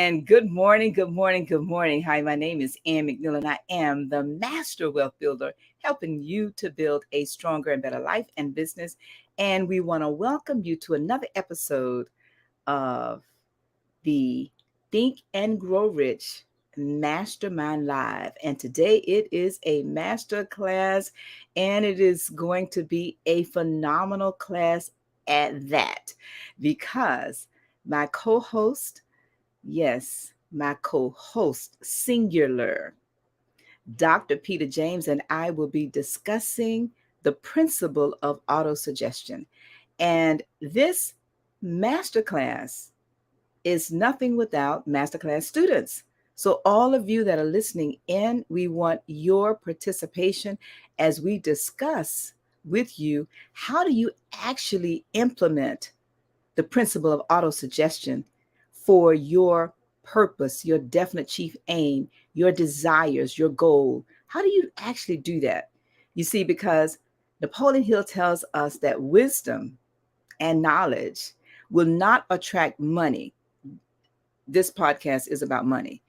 And good morning, good morning, good morning. Hi, my name is Ann McNeil, and I am the Master Wealth Builder, helping you to build a stronger and better life and business. And we want to welcome you to another episode of the Think and Grow Rich Mastermind Live. And today it is a master class, and it is going to be a phenomenal class at that, because my co-host, yes, my co-host, singular, Dr. Peter James, and I will be discussing the principle of autosuggestion. And this masterclass is nothing without masterclass students. So all of you that are listening in, we want your participation as we discuss with you, how do you actually implement the principle of autosuggestion for your purpose, your definite chief aim, your desires, your goal? How do you actually do that? You see, because Napoleon Hill tells us that wisdom and knowledge will not attract money. This podcast is about money.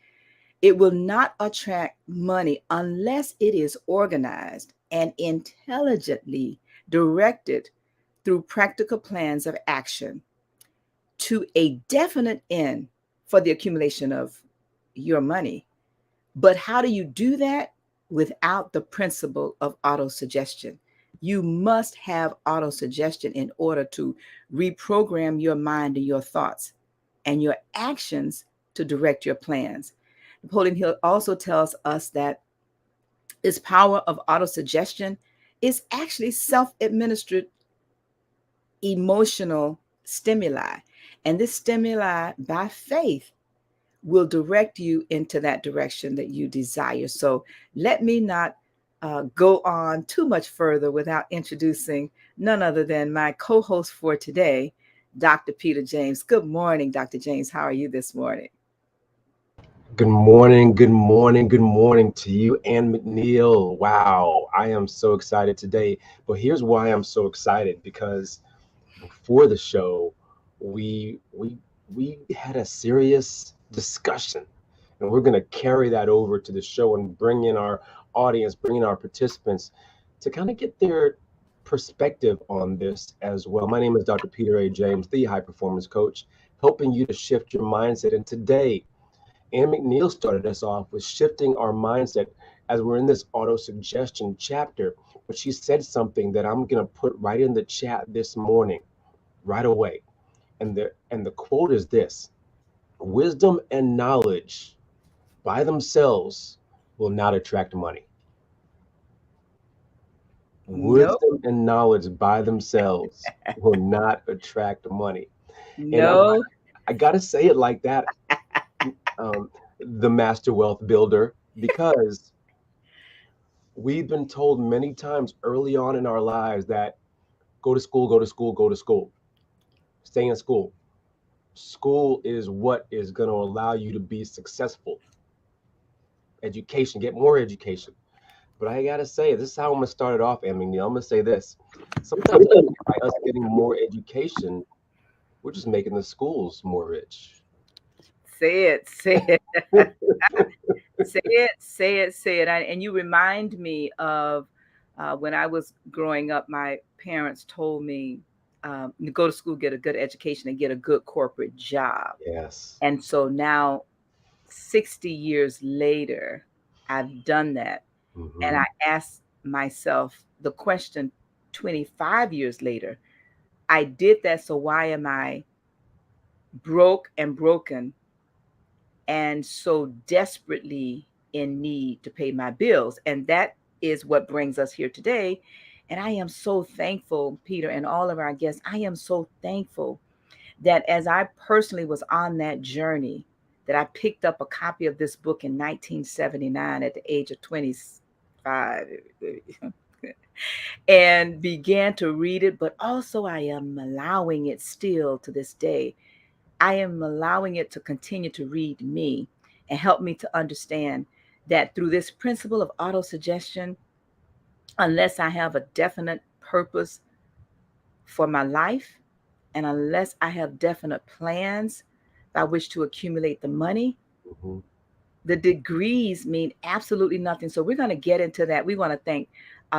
It will not attract money unless it is organized and intelligently directed through practical plans of action to a definite end for the accumulation of your money. But how do you do that without the principle of autosuggestion? You must have autosuggestion in order to reprogram your mind and your thoughts and your actions to direct your plans. Napoleon Hill also tells us that this power of autosuggestion is actually self-administered emotional stimuli. And this stimuli, by faith, will direct you into that direction that you desire. So let me not go on too much further without introducing none other than my co-host for today, Dr. Peter James. Good morning, Dr. James. How are you this morning? Good morning, good morning, good morning to you, Ann McNeil. Wow, I am so excited today. But here's why I'm so excited, because before the show, we had a serious discussion, and we're going to carry that over to the show and bring in our audience, bring in our participants to kind of get their perspective on this as well. My name is Dr. Peter A. James, the high performance coach, helping you to shift your mindset. And today, Ann McNeil started us off with shifting our mindset as we're in this auto suggestion chapter. But she said something that I'm going to put right in the chat this morning, right away. And the quote is this: wisdom and knowledge by themselves will not attract money. Nope. Wisdom and knowledge by themselves will not attract money. And No. I got to say it like that, um, the master wealth builder, because we've been told many times early on in our lives that go to school, go to school, go to school, stay in school. School is what is going to allow you to be successful. Education, get more education. But I got to say, this is how I'm going to start it off, Emmy. I'm going to say this. Sometimes I think by us getting more education, we're just making the schools more rich. Say it, say it, say it, say it, say it. And you remind me of when I was growing up, my parents told me to go to school, get a good education, and get a good corporate job. Yes. And so now, 60 years later, I've done that. And Hmm. I asked myself the question 25 years later, I did that. So why am I broke and broken and so desperately in need to pay my bills? And that is what brings us here today. And I am so thankful, Peter, and all of our guests. I am so thankful that as I personally was on that journey, that I picked up a copy of this book in 1979 at the age of 25 and began to read it. But also, I am allowing it still to this day. I am allowing it to continue to read me and help me to understand that through this principle of autosuggestion, unless I have a definite purpose for my life and unless I have definite plans, by which to accumulate the money. Mhm. The degrees mean absolutely nothing. So we're going to get into that. We want to thank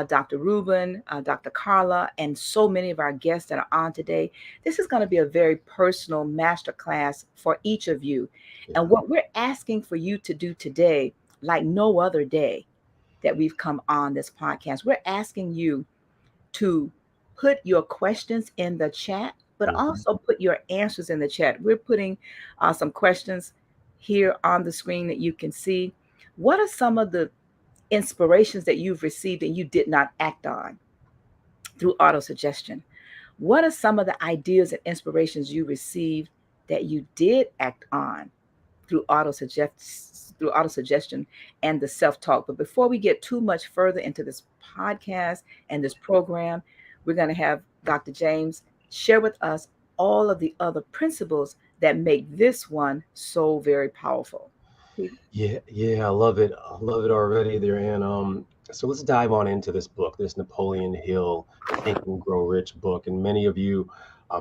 Dr. Ruben, Dr. Carla, and so many of our guests that are on today. This is going to be a very personal masterclass for each of you. Yeah. And what we're asking for you to do today, like no other day that we've come on this podcast, we're asking you to put your questions in the chat, but Mhm. also put your answers in the chat. We're putting some questions here on the screen that you can see. What are some of the inspirations that you've received and you did not act on through autosuggestion? What are some of the ideas and inspirations you received that you did act on through autosuggestion and the self-talk? But before we get too much further into this podcast and this program, we're going to have Dr. James share with us all of the other principles that make this one so very powerful. Yeah, I love it. I love it already there. And so let's dive on into this book, this Napoleon Hill Think and Grow Rich book. And many of you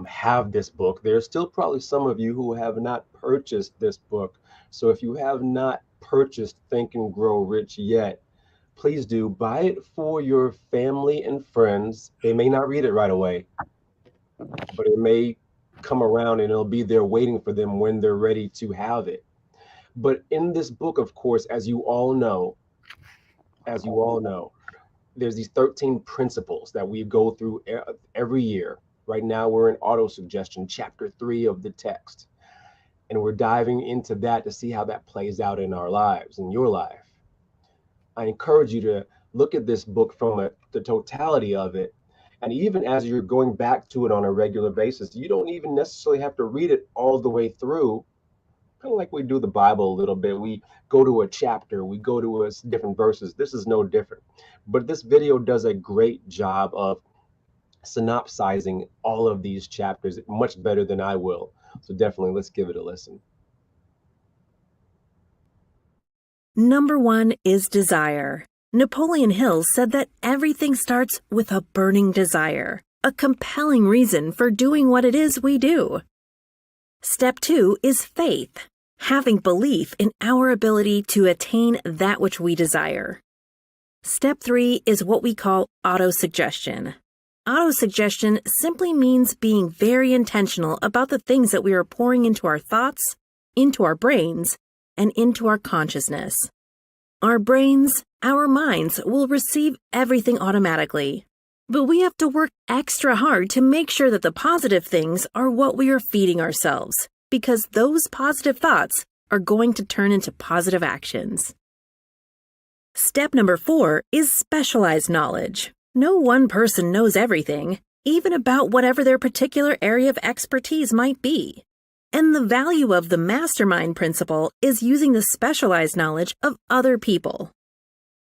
have this book. There's still probably some of you who have not purchased this book. So if you have not purchased Think and Grow Rich yet, please do buy it for your family and friends. They may not read it right away, but it may come around and it'll be there waiting for them when they're ready to have it. But in this book, of course, as you all know, there's these 13 principles that we go through every year. Right now, we're in Autosuggestion, chapter 3 of the text. And we're diving into that to see how that plays out in our lives, in your life. I encourage you to look at this book from the totality of it. And even as you're going back to it on a regular basis, you don't even necessarily have to read it all the way through. Kind of like we do the Bible a little bit. We go to a chapter, we go to different verses. This is no different. But this video does a great job of synopsizing all of these chapters much better than I will. So definitely let's give it a listen. Number 1 is desire. Napoleon Hill said that everything starts with a burning desire, a compelling reason for doing what it is we do. Step 2 is faith, having belief in our ability to attain that which we desire. Step 3 is what we call autosuggestion. Autosuggestion simply means being very intentional about the things that we are pouring into our thoughts, into our brains, and into our consciousness. Our brains, our minds will receive everything automatically. But we have to work extra hard to make sure that the positive things are what we are feeding ourselves, because those positive thoughts are going to turn into positive actions. Step number 4 is specialized knowledge. No one person knows everything, even about whatever their particular area of expertise might be. And the value of the Mastermind principle is using the specialized knowledge of other people.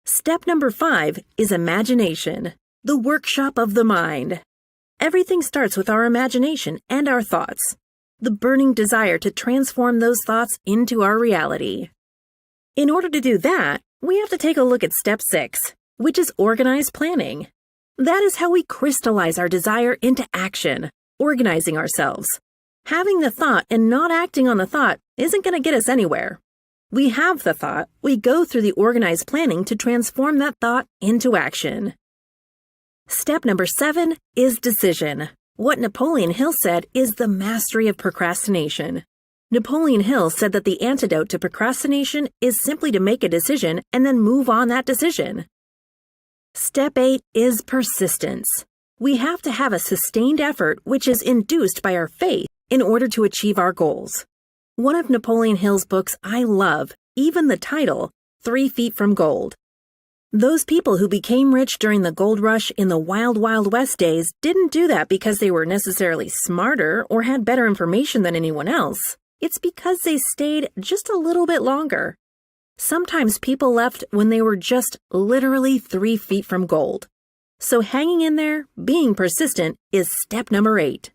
Step number 5 is imagination. The workshop of the mind. Everything starts with our imagination and our thoughts, the burning desire to transform those thoughts into our reality. In order to do that, we have to take a look at step 6, which is organized planning. That is how we crystallize our desire into action, organizing ourselves. Having the thought and not acting on the thought isn't going to get us anywhere. We have the thought, we go through the organized planning to transform that thought into action. Step number 7 is decision. What Napoleon Hill said is the mastery of procrastination. Napoleon Hill said that the antidote to procrastination is simply to make a decision and then move on that decision. Step 8 is persistence. We have to have a sustained effort which is induced by our faith in order to achieve our goals. One of Napoleon Hill's books I love, even the title, 3 Feet from Gold. Those people who became rich during the gold rush in the wild, wild west days didn't do that because they were necessarily smarter or had better information than anyone else. It's because they stayed just a little bit longer. Sometimes people left when they were just literally 3 feet from gold. So hanging in there, being persistent, is step number 8.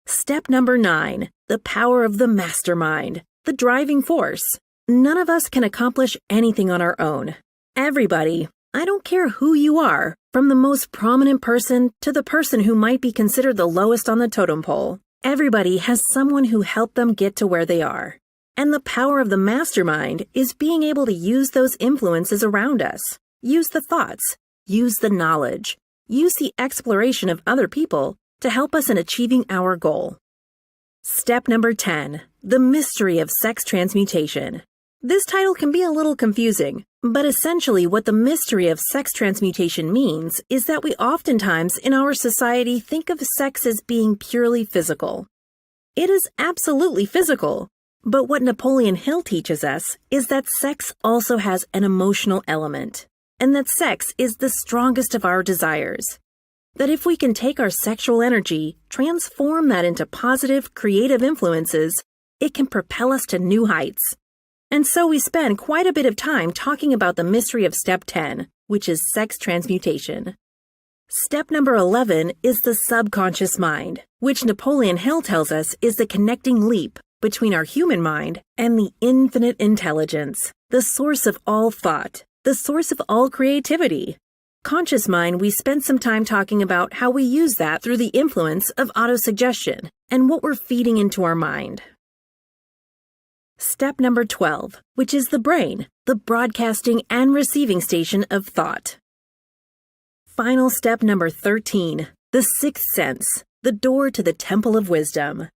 Step number 9, the power of the mastermind, the driving force. None of us can accomplish anything on our own. Everybody, I don't care who you are, from the most prominent person to the person who might be considered the lowest on the totem pole, Everybody has someone who helped them get to where they are. And the power of the mastermind is being able to use those influences around us. Use the thoughts, use the knowledge, use the exploration of other people to help us in achieving our goal. Step number 10, the mystery of sex transmutation. This title can be a little confusing, but essentially what the mystery of sex transmutation means is that we oftentimes in our society think of sex as being purely physical. It is absolutely physical, but what Napoleon Hill teaches us is that sex also has an emotional element, and that sex is the strongest of our desires. That if we can take our sexual energy, transform that into positive, creative influences, it can propel us to new heights. And so we spend quite a bit of time talking about the mystery of step 10, which is sex transmutation. Step number 11 is the subconscious mind, which Napoleon Hill tells us is the connecting leap between our human mind and the infinite intelligence, the source of all thought, the source of all creativity. Conscious mind, we spent some time talking about how we use that through the influence of autosuggestion and what we're feeding into our mind. Step number 12, which is the brain, the broadcasting and receiving station of thought. Final step number 13, the sixth sense, the door to the temple of wisdom.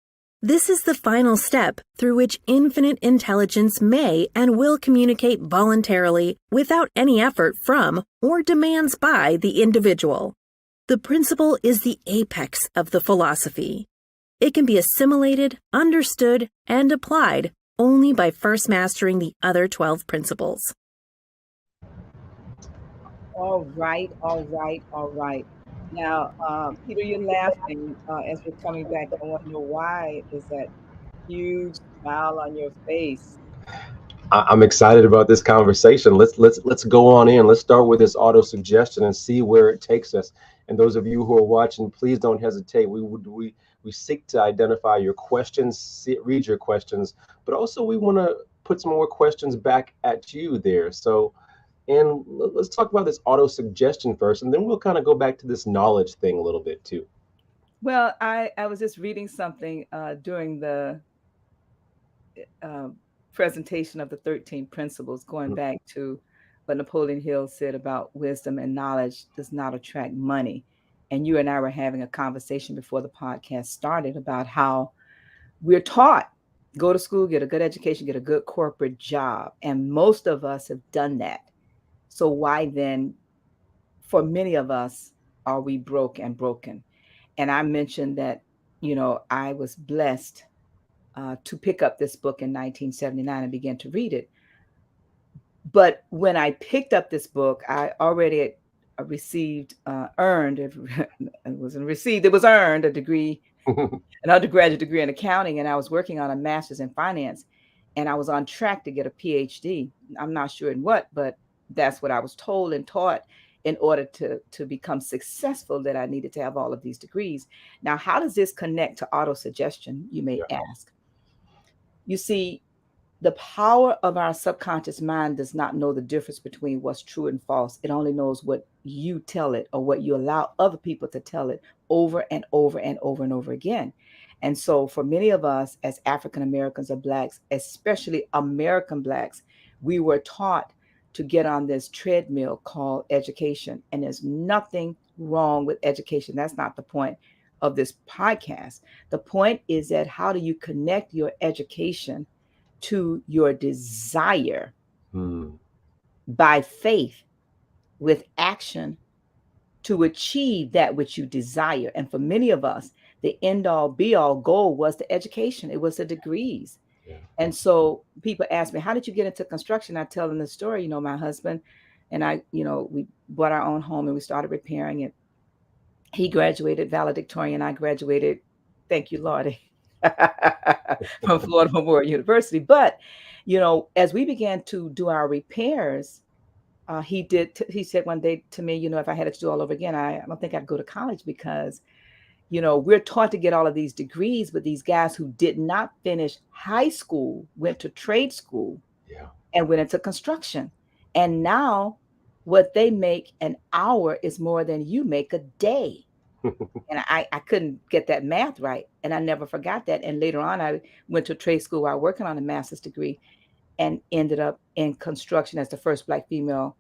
This is the final step through which infinite intelligence may and will communicate voluntarily without any effort from or demands by the individual. The principle is the apex of the philosophy. It can be assimilated, understood, and applied only by first mastering the other 12 principles. All right. Now, Peter, you're laughing as we're coming back. I want to know why is that huge smile on your face? I'm excited about this conversation. Let's go on in. Let's start with this auto suggestion and see where it takes us. And those of you who are watching, please don't hesitate. We seek to identify your questions, read your questions, but also we want to put some more questions back at you there. So, and let's talk about this auto suggestion first, and then we'll kind of go back to this knowledge thing a little bit too. Well, I was just reading something during the presentation of the 13 principles, going back to what Napoleon Hill said about wisdom and knowledge does not attract money. And you and I were having a conversation before the podcast started about how we're taught, go to school, get a good education, get a good corporate job. And most of us have done that. So why then, for many of us, are we broke and broken? And I mentioned that, I was blessed to pick up this book in 1979 and begin to read it. But when I picked up this book, I already received, earned, it wasn't received, it was earned a degree, an undergraduate degree in accounting. And I was working on a master's in finance, and I was on track to get a PhD. I'm not sure in what, but that's what I was told and taught in order to become successful, that I needed to have all of these degrees. Now, how does this connect to autosuggestion, you may ask? You see, the power of our subconscious mind does not know the difference between what's true and false. It only knows what you tell it, or what you allow other people to tell it over and over and over and over again. And so for many of us as African Americans or Blacks, especially American Blacks, we were taught to get on this treadmill called education. And there's nothing wrong with education. That's not the point of this podcast. The point is that how do you connect your education to your desire by faith with action to achieve that which you desire? And for many of us, the end all be all goal was the education. It was the degrees. And so people ask me, how did you get into construction? I tell them the story. My husband and I, we bought our own home and we started repairing it. He graduated valedictorian. I graduated, thank you, Lord, from Florida Memorial University. But, as we began to do our repairs, he said one day to me, if I had it to do all over again, I don't think I'd go to college, because we're taught to get all of these degrees, but these guys who did not finish high school went to trade school and went into construction. And now what they make an hour is more than you make a day. And I couldn't get that math right. And I never forgot that. And later on, I went to trade school while working on a master's degree and ended up in construction as the first Black female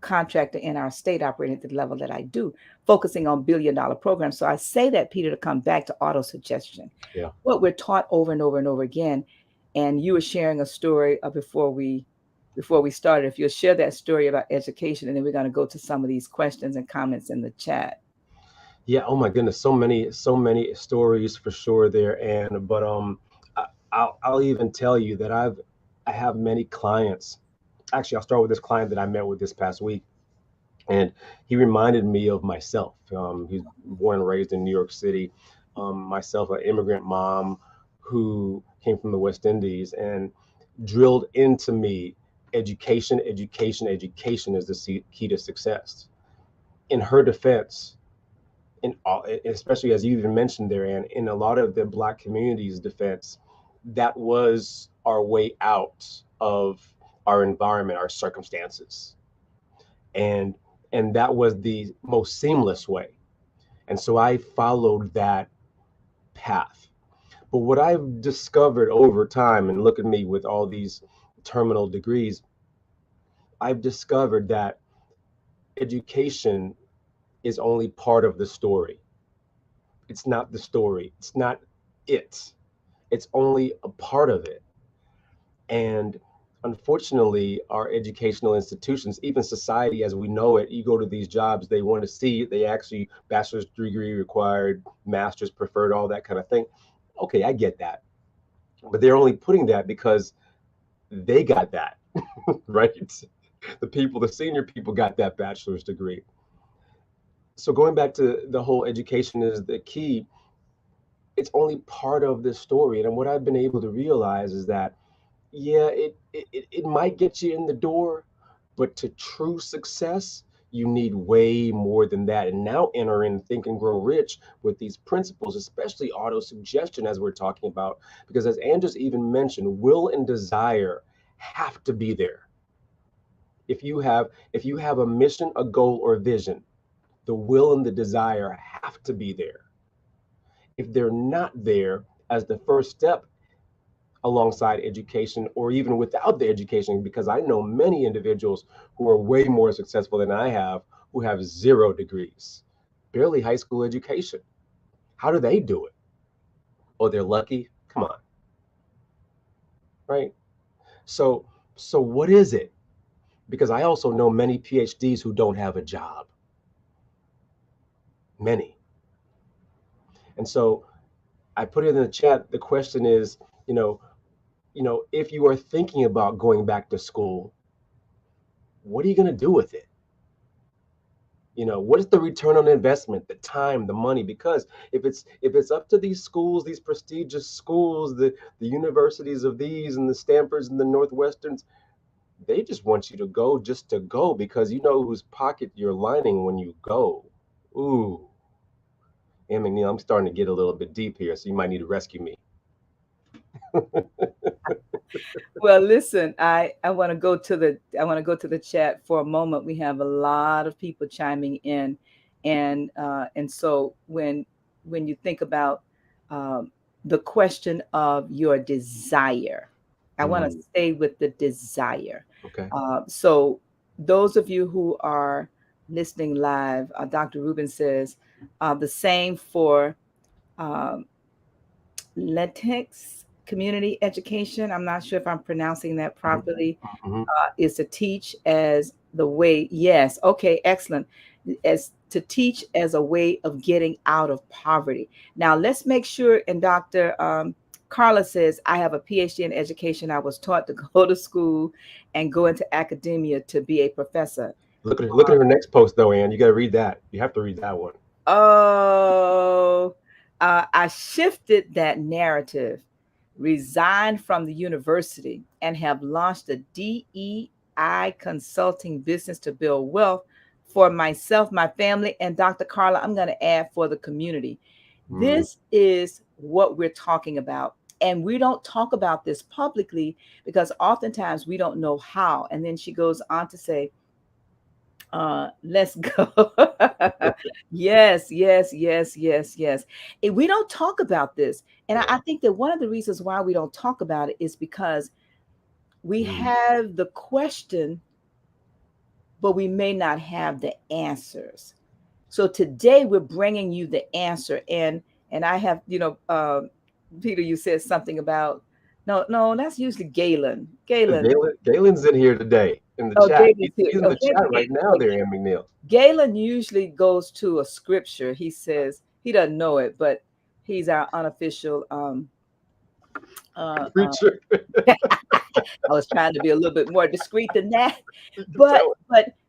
contractor in our state operating at the level that I do, focusing on billion-dollar programs. So I say that, Peter, to come back to autosuggestion. Yeah. What we're taught over and over and over again. And you were sharing a story before we started. If you'll share that story about education, and then we're going to go to some of these questions and comments in the chat. Yeah. Oh my goodness. So many stories for sure there. And, but, I'll even tell you that I have many clients. Actually, I'll start with this client that I met with this past week. And he reminded me of myself. He's born and raised in New York City. Myself, an immigrant mom who came from the West Indies, and drilled into me education, education, education is the key to success. In her defense, especially as you even mentioned there, and in a lot of the Black community's defense, that was our way out of our environment, our circumstances. And that was the most seamless way. And so I followed that path. But what I've discovered over time, and look at me with all these terminal degrees, I've discovered that education is only part of the story. It's not the story. It's not it. It's only a part of it. And unfortunately, our educational institutions, even society as we know it, you go to these jobs, they want to see, they actually bachelor's degree required, master's preferred, all that kind of thing. Okay, I get that. But they're only putting that because they got that, right? The senior people got that bachelor's degree. So going back to the whole education is the key, it's only part of this story. And what I've been able to realize is that, yeah, it might get you in the door, but to true success, you need way more than that. And now enter in Think and Grow Rich with these principles, especially auto-suggestion, as we're talking about, because as Andrews even mentioned, will and desire have to be there. If you have a mission, a goal, or vision, the will and the desire have to be there. If they're not there as the first step alongside education, or even without the education, because I know many individuals who are way more successful than I have, who have 0 degrees, barely high school education. How do they do it? Oh, they're lucky? Come on. Right? So what is it? Because I also know many PhDs who don't have a job. Many. And so I put it in the chat. The question is, if you are thinking about going back to school, what are you going to do with it? What is the return on investment, the time, the money? Because if it's up to these schools, these prestigious schools, the universities of these and the Stanfords and the Northwesterns, they just want you to go just to go, because you know whose pocket you're lining when you go. Ooh. And McNeil, I'm starting to get a little bit deep here, so you might need to rescue me. Well, listen, I want to go to the chat for a moment. We have a lot of people chiming in, and so when you think about the question of your desire, I want to stay with the desire. Okay. So those of you who are listening live, Dr. Rubin says the same for Latinx community education. I'm not sure if I'm pronouncing that properly. Is to teach as the way. Yes. Okay. Excellent. As to teach as a way of getting out of poverty. Now let's make sure. And Dr. Carla says, I have a PhD in education. I was taught to go to school and go into academia to be a professor. Look at her next post though, Ann. You got to read that. You have to read that one. Oh, I shifted that narrative, resigned from the university, and have launched a DEI consulting business to build wealth for myself, my family, and Dr. Carla, I'm going to add for the community. This is what we're talking about. And we don't talk about this publicly because oftentimes we don't know how. And then she goes on to say, Let's go. Yes, yes, yes, yes, yes. And we don't talk about this. And I think that one of the reasons why we don't talk about it is because we have the question, but we may not have the answers. So today we're bringing you the answer. And I have, Peter, you said something about, no, that's usually Galen. Galen. Galen's in here today in the Oh, chat. Galen's here. He's in Oh, the chat right now there, Ann McNeil. Galen usually goes to a scripture. He says he doesn't know it, but he's our unofficial. Preacher. I was trying to be a little bit more discreet than that,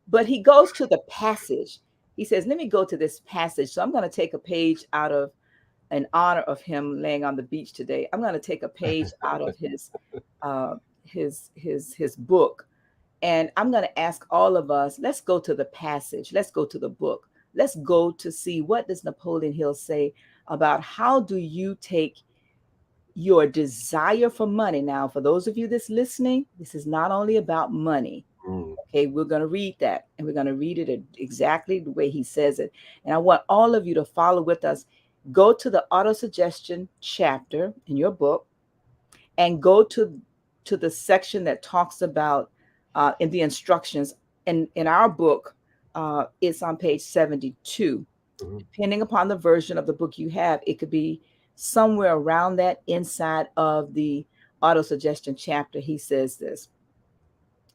but he goes to the passage. He says, "Let me go to this passage." So I'm going to take a page out of, in honor of him laying on the beach today. I'm going to take a page out of his book. And I'm going to ask all of us, let's go to the passage. Let's go to the book. Let's go to see what does Napoleon Hill say about how do you take your desire for money. Now, for those of you that's listening, this is not only about money. Okay, we're going to read that, and we're going to read it exactly the way he says it. And I want all of you to follow with us. Go to the Autosuggestion chapter in your book and go to the section that talks about in the instructions. And in our book, it's on page 72. Depending upon the version of the book you have, it could be somewhere around that inside of the Autosuggestion chapter. He says this.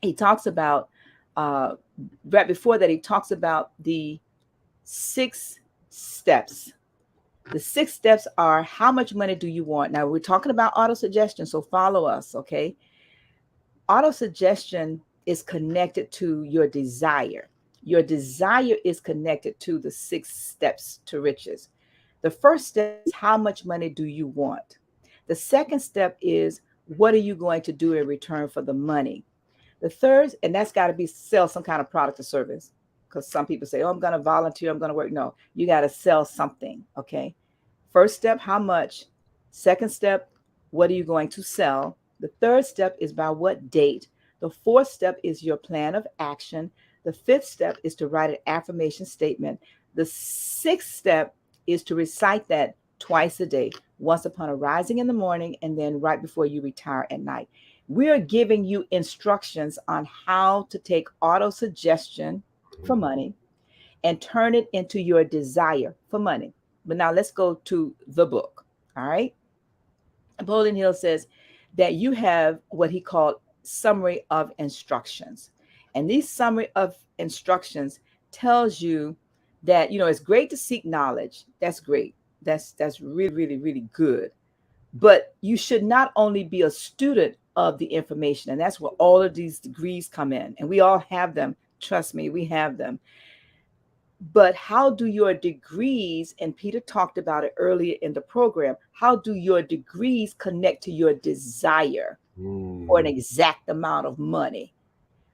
He talks about, right before that, he talks about the 6 steps. The 6 steps are, how much money do you want? Now, we're talking about autosuggestion, so follow us, okay? Autosuggestion is connected to your desire. Your desire is connected to the 6 steps to riches. The first step is, how much money do you want? The second step is, what are you going to do in return for the money? The third, and that's got to be sell some kind of product or service, because some people say, oh, I'm going to volunteer, I'm going to work. No, you got to sell something, okay? First step, how much? Second step, what are you going to sell? The third step is by what date? The fourth step is your plan of action. The fifth step is to write an affirmation statement. The sixth step is to recite that twice a day, once upon arising in the morning and then right before you retire at night. We are giving you instructions on how to take autosuggestion for money and turn it into your desire for money. But now let's go to the book. All right. Napoleon Hill says that you have what he called summary of instructions. And these summary of instructions tells you that, it's great to seek knowledge. That's great. That's really, really, really good. But you should not only be a student of the information, and that's where all of these degrees come in. And we all have them. Trust me, we have them. But how do your degrees, and Peter talked about it earlier in the program, how do your degrees connect to your desire for an exact amount of money?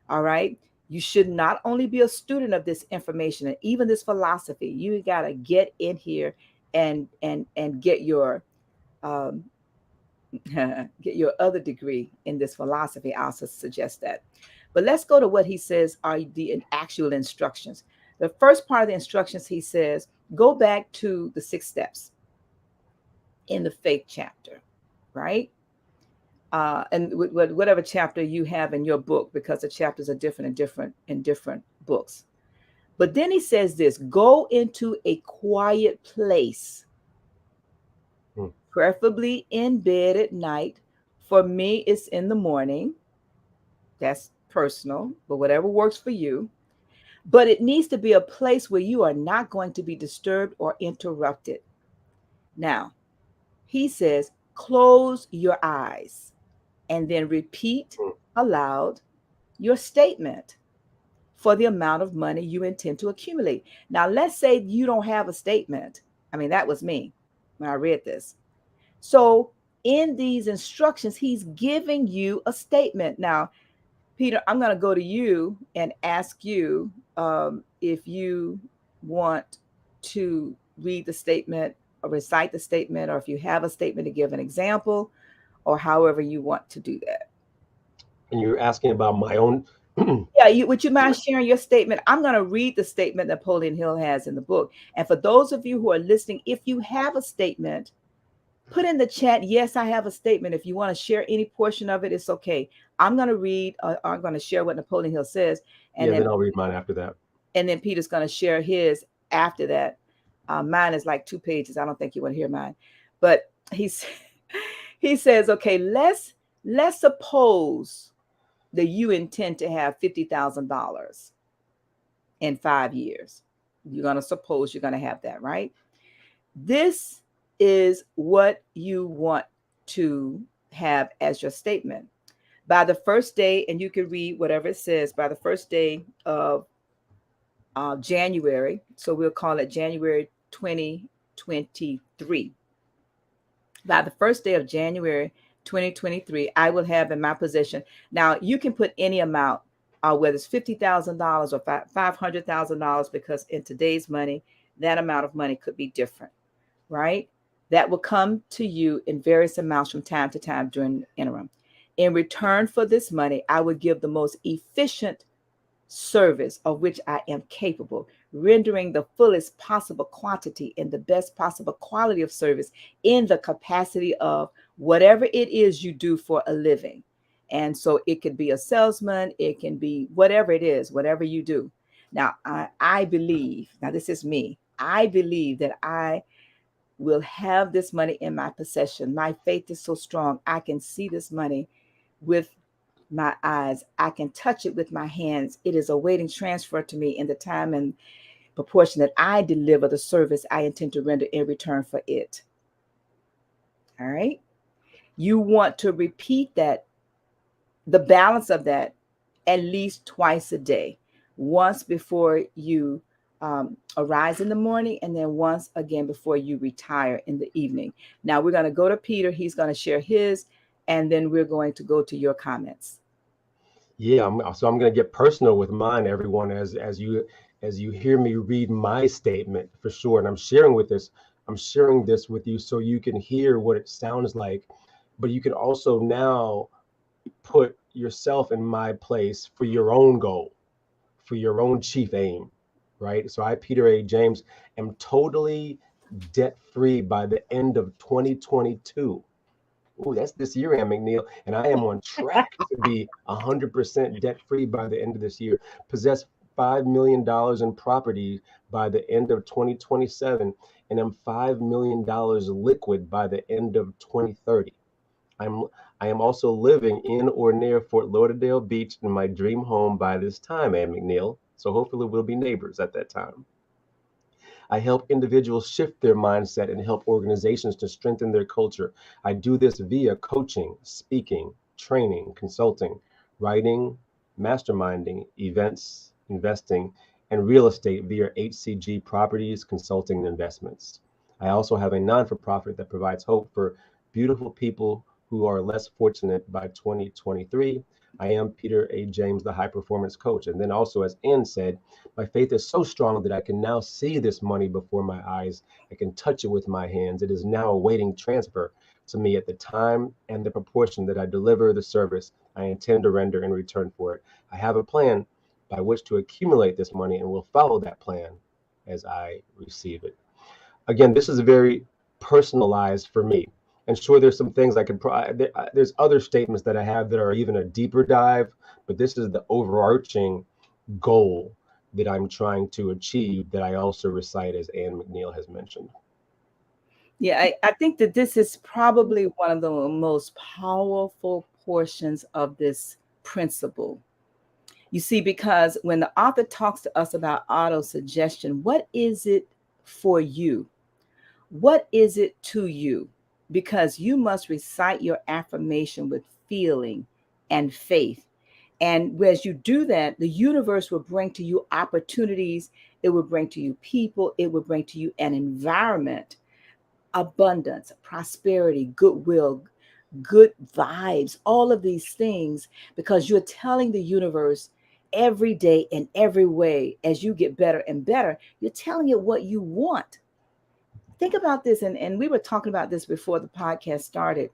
All right. You should not only be a student of this information and even this philosophy. You got to get in here and get your get your other degree in this philosophy. I also suggest that. But let's go to what he says are the actual instructions. The first part of the instructions, he says, go back to the 6 steps in the faith chapter, right? And whatever chapter you have in your book, because the chapters are different in different books. But then he says this: go into a quiet place, preferably in bed at night. For me, it's in the morning. That's personal, but whatever works for you. But it needs to be a place where you are not going to be disturbed or interrupted. Now, he says, close your eyes and then repeat aloud your statement for the amount of money you intend to accumulate. Now, let's say you don't have a statement. I mean, that was me when I read this. So in these instructions, he's giving you a statement. Now, Peter, I'm going to go to you and ask you if you want to read the statement or recite the statement, or if you have a statement to give an example, or however you want to do that. And you're asking about my own Yeah, would you mind sharing your statement? I'm going to read the statement Napoleon Hill has in the book. And for those of you who are listening, if you have a statement, put in the chat, yes, I have a statement. If you want to share any portion of it, it's okay. I'm going to read, I'm going to share what Napoleon Hill says. And Then I'll read mine after that. And then Peter's going to share his after that. Mine is like 2 pages. I don't think you want to hear mine. But he says, okay, let's suppose that you intend to have $50,000 in 5 years. You're going to suppose you're going to have that, right? This is what you want to have as your statement. By the first day, and you can read whatever it says, by the first day of January, so we'll call it January 2023. By the first day of January 2023, I will have in my possession. Now, you can put any amount, whether it's $50,000 or $500,000, because in today's money, that amount of money could be different, right? That will come to you in various amounts from time to time during the interim. In return for this money, I would give the most efficient service of which I am capable, rendering the fullest possible quantity and the best possible quality of service in the capacity of whatever it is you do for a living. And so it could be a salesman, it can be whatever it is, whatever you do. Now, I believe, now this is me, I believe that I will have this money in my possession. My faith is so strong. I can see this money with my eyes. I can touch it with my hands. It is awaiting transfer to me in the time and proportion that I deliver the service I intend to render in return for it. All right. You want to repeat that, the balance of that, at least twice a day. Once before you arise in the morning, and then once again before you retire in the evening. Now we're going to go to Peter. He's going to share his, and then we're going to go to your comments. Yeah, so I'm going to get personal with mine, everyone, as you hear me read my statement for sure. And I'm sharing this with you so you can hear what it sounds like, but you can also now put yourself in my place for your own goal, for your own chief aim, right? So I, Peter A. James, am totally debt-free by the end of 2022. Ooh, that's this year, Ann McNeil, and I am on track to be 100% debt-free by the end of this year. Possess $5 million in property by the end of 2027, and I'm $5 million liquid by the end of 2030. I am also living in or near Fort Lauderdale Beach in my dream home by this time, Ann McNeil. So hopefully we'll be neighbors at that time. I help individuals shift their mindset and help organizations to strengthen their culture. I do this via coaching, speaking, training, consulting, writing, masterminding, events, investing, and real estate via HCG Properties, Consulting, and Investments. I also have a non-for-profit that provides hope for beautiful people who are less fortunate by 2023. I am Peter A. James, the high performance coach. And then also, as Ann said, my faith is so strong that I can now see this money before my eyes. I can touch it with my hands. It is now awaiting transfer to me at the time and the proportion that I deliver the service I intend to render in return for it. I have a plan by which to accumulate this money and will follow that plan as I receive it. Again, this is very personalized for me. And sure, there's some things I could, there's other statements that I have that are even a deeper dive, but this is the overarching goal that I'm trying to achieve that I also recite, as Ann McNeil has mentioned. Yeah, I think that this is probably one of the most powerful portions of this principle. You see, because when the author talks to us about autosuggestion, what is it for you? What is it to you? Because you must recite your affirmation with feeling and faith. And as you do that, the universe will bring to you opportunities. It will bring to you people. It will bring to you an environment, abundance, prosperity, goodwill, good vibes, all of these things, because you're telling the universe every day in every way, as you get better and better, you're telling it what you want. Think about this, and we were talking about this before the podcast started.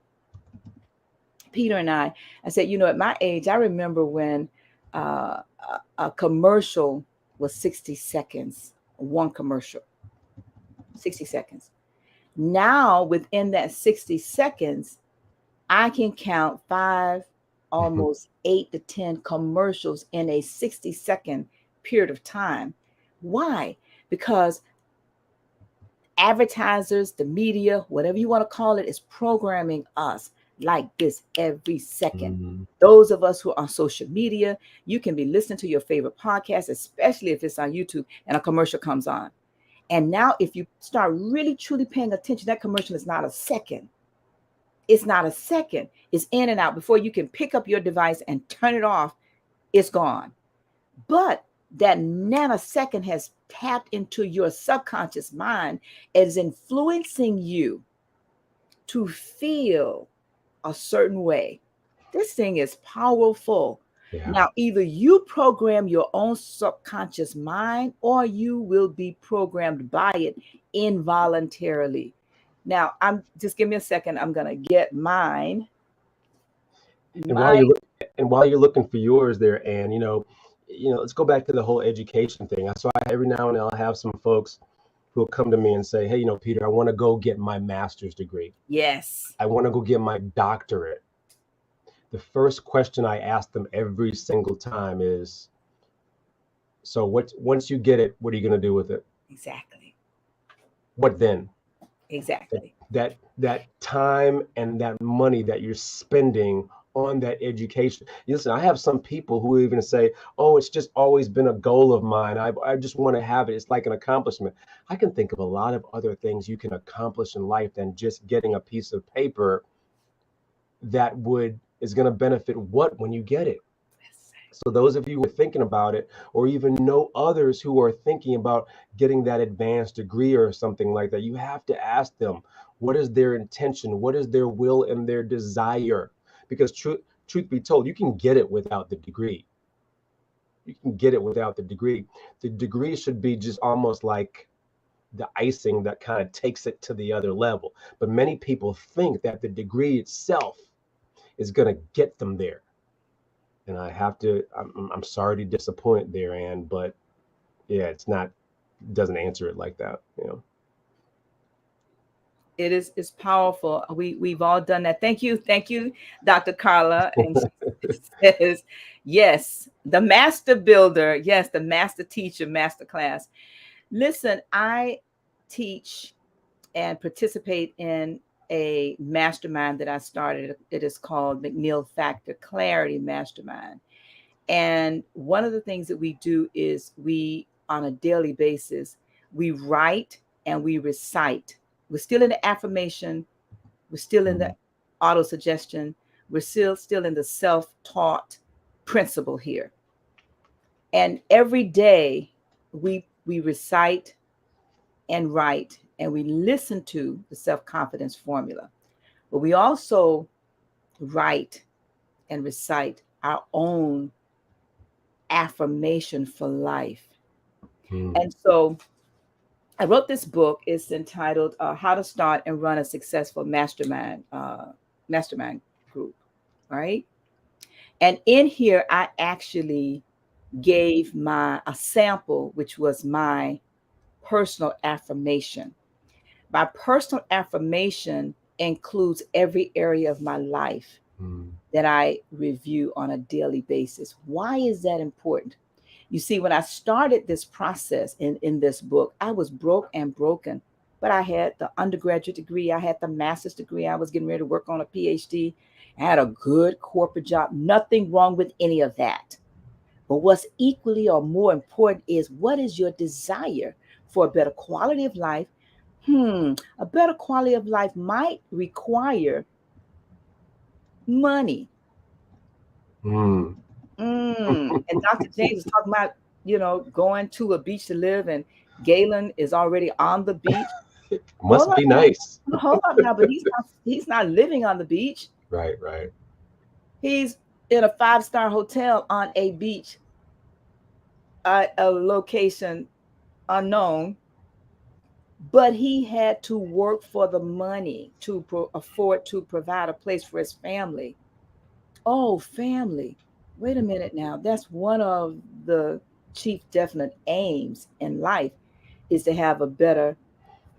Peter and I said, at my age, I remember when a commercial was 60 seconds, one commercial, 60 seconds. Now, within that 60 seconds, I can count 5, almost 8 to 10 commercials in a 60-second period of time. Why? Because advertisers, the media, whatever you want to call it, is programming us like this every second. Mm-hmm. Those of us who are on social media, you can be listening to your favorite podcast, especially if it's on YouTube and a commercial comes on. And now if you start really truly paying attention, that commercial is not a second. It's not a second. It's in and out. Before you can pick up your device and turn it off, it's gone. But that nanosecond has tapped into your subconscious mind and is influencing you to feel a certain way. This thing is powerful. Yeah. Now, either you program your own subconscious mind or you will be programmed by it involuntarily. Now, give me a second. I'm going to get mine. And while you're looking for yours there, Ann, let's go back to the whole education thing. So every now and then I'll have some folks who will come to me and say, hey, Peter, I want to go get my master's degree. Yes. I want to go get my doctorate. The first question I ask them every single time is, so once you get it, what are you going to do with it? Exactly. What then? Exactly. That time and that money that you're spending on that education. Listen, I have some people who even say, oh, it's just always been a goal of mine. I just want to have it. It's like an accomplishment. I can think of a lot of other things you can accomplish in life than just getting a piece of paper that is going to benefit when you get it. So those of you who are thinking about it, or even know others who are thinking about getting that advanced degree or something like that, you have to ask them, what is their intention? What is their will and their desire? Because truth be told, you can get it without the degree. You can get it without the degree. The degree should be just almost like the icing that kind of takes it to the other level. But many people think that the degree itself is going to get them there. And I'm sorry to disappoint there, Ann, but yeah, doesn't answer it like that, It's powerful. We've all done that. Thank you, Dr. Carla. And she says, yes, the master builder, yes, the master teacher, masterclass. Listen, I teach and participate in a mastermind that I started. It is called McNeil Factor Clarity Mastermind. And one of the things that we do is on a daily basis, we write and we recite. We're still in the affirmation. We're still in the autosuggestion. We're still in the self-taught principle here. And every day we recite and write and we listen to the self-confidence formula. But we also write and recite our own affirmation for life. And so I wrote this book. It's entitled How to Start and Run a Successful Mastermind Group, right? And in here, I actually gave a sample, which was my personal affirmation. My personal affirmation includes every area of my life that I review on a daily basis. Why is that important? You see, when I started this process in this book, I was broke and broken, but I had the undergraduate degree. I had the master's degree. I was getting ready to work on a PhD. I had a good corporate job. Nothing wrong with any of that. But what's equally or more important is, what is your desire for a better quality of life? A better quality of life might require money. And Dr. James is talking about, going to a beach to live, and Galen is already on the beach. Must be nice. Hold up now, but he's not living on the beach. Right. He's in a 5-star hotel on a beach at a location unknown, but he had to work for the money to afford to provide a place for his family. Oh, family. wait a minute now. That's one of the chief definite aims in life, is to have a better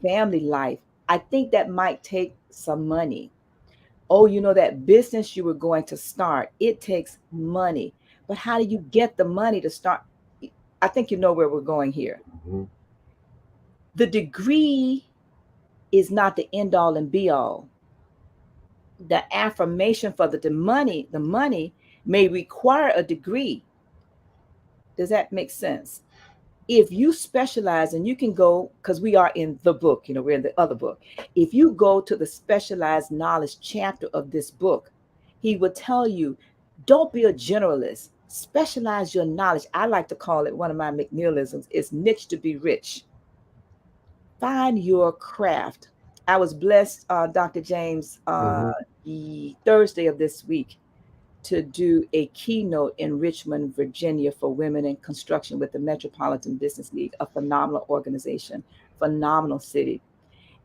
family life. I think that might take some money. Oh, that business you were going to start, it takes money. But how do you get the money to start? I think you know where we're going here. Mhm. The degree is not the end all and be all. The affirmation for the money may require a degree. Does that make sense? If you specialize, and you can go, because we are in the book, we're in the other book. If you go to the specialized knowledge chapter of this book, he will tell you, don't be a generalist. Specialize your knowledge. I like to call it, one of my McNeilisms is niche to be rich. Find your craft. I was blessed, Dr. James, Mhm. the Thursday of this week, to do a keynote in Richmond, Virginia, for women in construction with the Metropolitan Business League, a phenomenal organization, phenomenal city.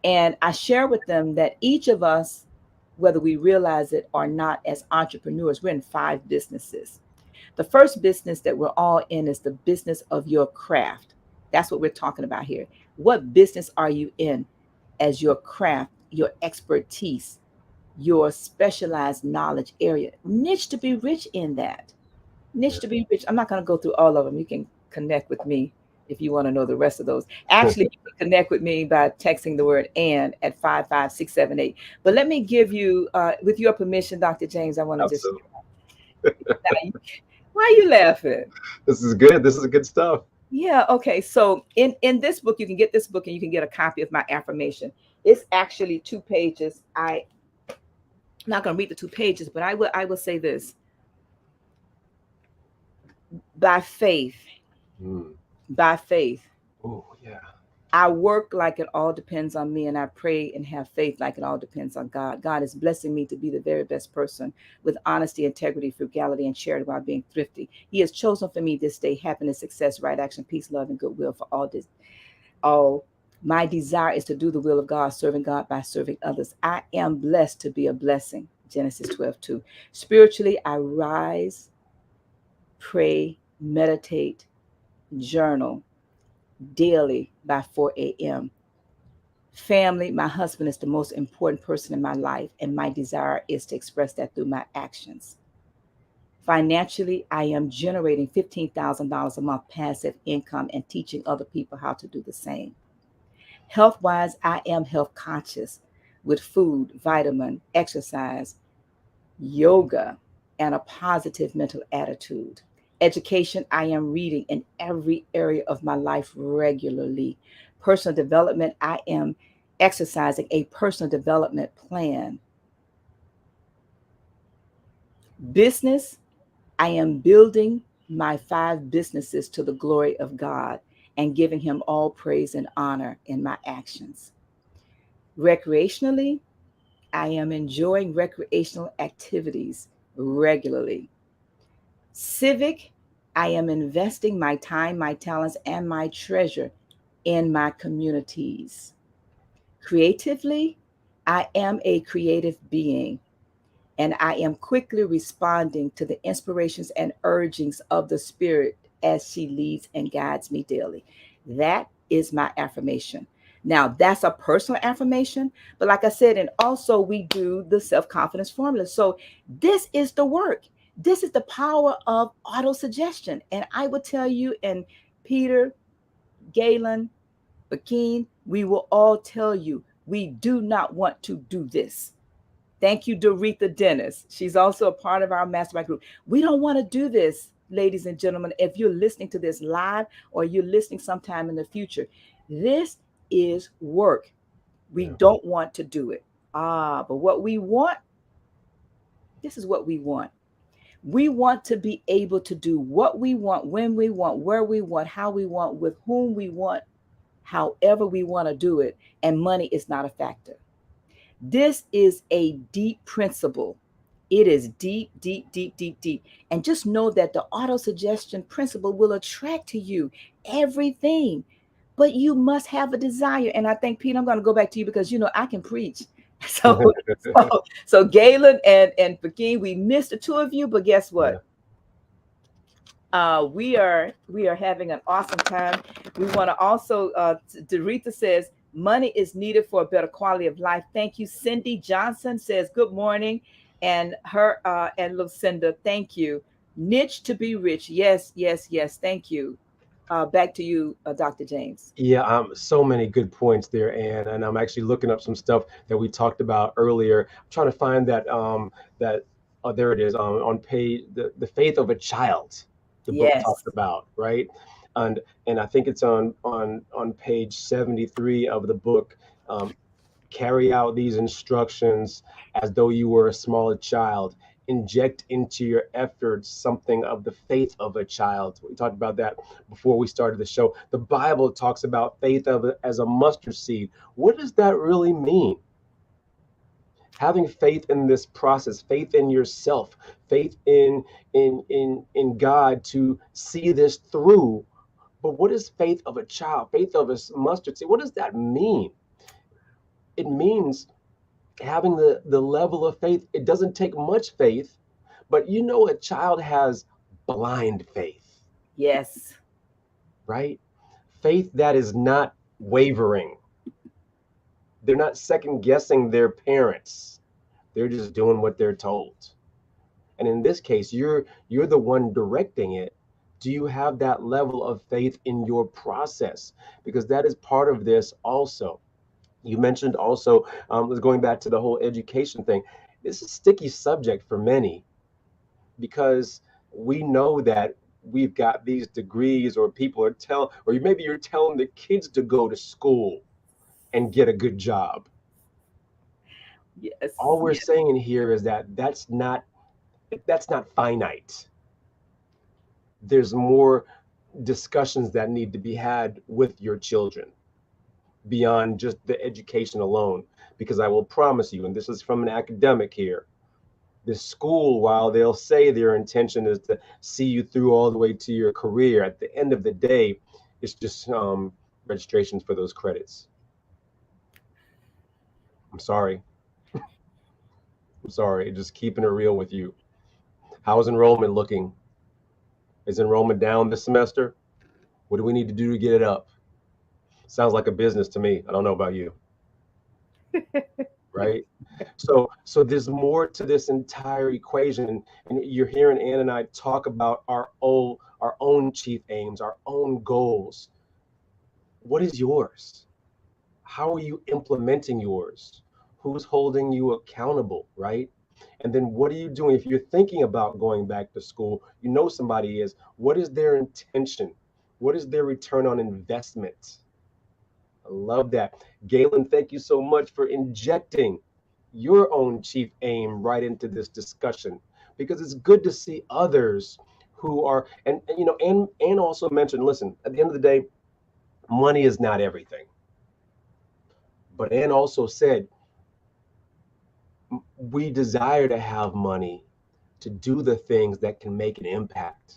And I share with them that each of us, whether we realize it or not, as entrepreneurs, we're in 5 businesses. The first business that we're all in is the business of your craft. That's what we're talking about here. What business are you in as your craft, your expertise, your specialized knowledge area? Niche to be rich in that. Niche to be rich. I'm not going to go through all of them. You can connect with me if you want to know the rest of those. Actually, you can connect with me by texting the word "and" at 55678. But let me give you, with your permission, Dr. James, I want to just. Absolutely. Why are you laughing? This is good. This is good stuff. Yeah, okay. So in this book, you can get this book and you can get a copy of my affirmation. It's actually 2 pages. I'm not going to read the 2 pages, but I will say this. By faith, Mm. by faith, Oh, yeah. I work like it all depends on me, and I pray and have faith like it all depends on God. God is blessing me to be the very best person with honesty, integrity, frugality, and charity while being thrifty. He has chosen for me this day happiness, success, right action, peace, love, and goodwill for all this. All my desire is to do the will of God, serving God by serving others. I am blessed to be a blessing. Genesis 12:2. Spiritually, I rise, pray, meditate, journal daily by 4 a.m. Family, my husband is the most important person in my life, and my desire is to express that through my actions. Financially, I am generating $15,000 a month passive income and teaching other people how to do the same. Health wise, I am health conscious with food, vitamin, exercise, yoga, and a positive mental attitude. Education, I am reading in every area of my life regularly. Personal development, I am exercising a personal development plan. Business, I am building my 5 businesses to the glory of God and giving Him all praise and honor in my actions. Recreationally, I am enjoying recreational activities regularly. Civic, I am investing my time, my talents, and my treasure in my communities. Creatively, I am a creative being, and I am quickly responding to the inspirations and urgings of the Spirit as she leads and guides me daily. That is my affirmation. Now, that's a personal affirmation, but like I said, and also we do the self confidence formula. So, this is the work. This is the power of autosuggestion. And I will tell you, and Peter, Galen, Pegine, we will all tell you, we do not want to do this. Thank you, Doretha Dennis. She's also a part of our mastermind group. We don't want to do this, ladies and gentlemen. If you're listening to this live or you're listening sometime in the future, this is work. We Yeah. don't want to do it. But what we want, this is what we want. We want to be able to do what we want, when we want, where we want, how we want, with whom we want, however we want to do it. And money is not a factor. This is a deep principle. It is deep, deep, deep, deep, deep. And just know that the auto suggestion principle will attract to you everything, but you must have a desire. And I think, Pete, I'm going to go back to you because, I can preach. So Galen and Pegine, we missed the 2 of you, but guess Yeah. what? We are having an awesome time. We want to also, Doretha says, money is needed for a better quality of life. Thank you. Cindy Johnson says, good morning. And her and Lucinda, thank you. Niche to be rich. Yes, yes, yes. Thank you. Back to you, Dr. James. Yeah, so many good points there, and I'm actually looking up some stuff that we talked about earlier. I'm trying to find that oh, there it is on page the faith of a child. The book Yes. talks about, right, and and I think it's on page 73 of the book. Um, Carry out these instructions as though you were a smaller child. Inject into your efforts something of the faith of a child. We talked about that before we started the show. The Bible talks about faith as a mustard seed. What does that really mean? Having faith in this process, faith in yourself, faith in God to see this through. But what is faith of a child? Faith of a mustard seed. What does that mean? It means having the level of faith. It doesn't take much faith, but a child has blind faith, Yes. right? Faith that is not wavering. They're not second guessing their parents. They're just doing what they're told. And in this case, you're the one directing it. Do you have that level of faith in your process? Because that is part of this also. You mentioned also, going back to the whole education thing, this is a sticky subject for many because we know that we've got these degrees, or people are or maybe you're telling the kids to go to school and get a good job. Yes. All we're Yes. saying in here is that that's not finite. There's more discussions that need to be had with your children beyond just the education alone. Because I will promise you, and this is from an academic here, the school, while they'll say their intention is to see you through all the way to your career, at the end of the day, it's just registrations for those credits. I'm sorry. I'm sorry. Just keeping it real with you. How's enrollment looking? Is enrollment down this semester? What do we need to do to get it up? Sounds like a business to me. I don't know about you. Right? So there's more to this entire equation, and you're hearing Ann and I talk about our own chief aims, our own goals. What is yours? How are you implementing yours? Who's holding you accountable, right? And then what are you doing if you're thinking about going back to school? Somebody is. What is their intention? What is their return on investment? I love that. Galen, thank you so much for injecting your own chief aim right into this discussion, because it's good to see others who are, and also mentioned, listen, at the end of the day, money is not everything. But Ann also said, we desire to have money to do the things that can make an impact.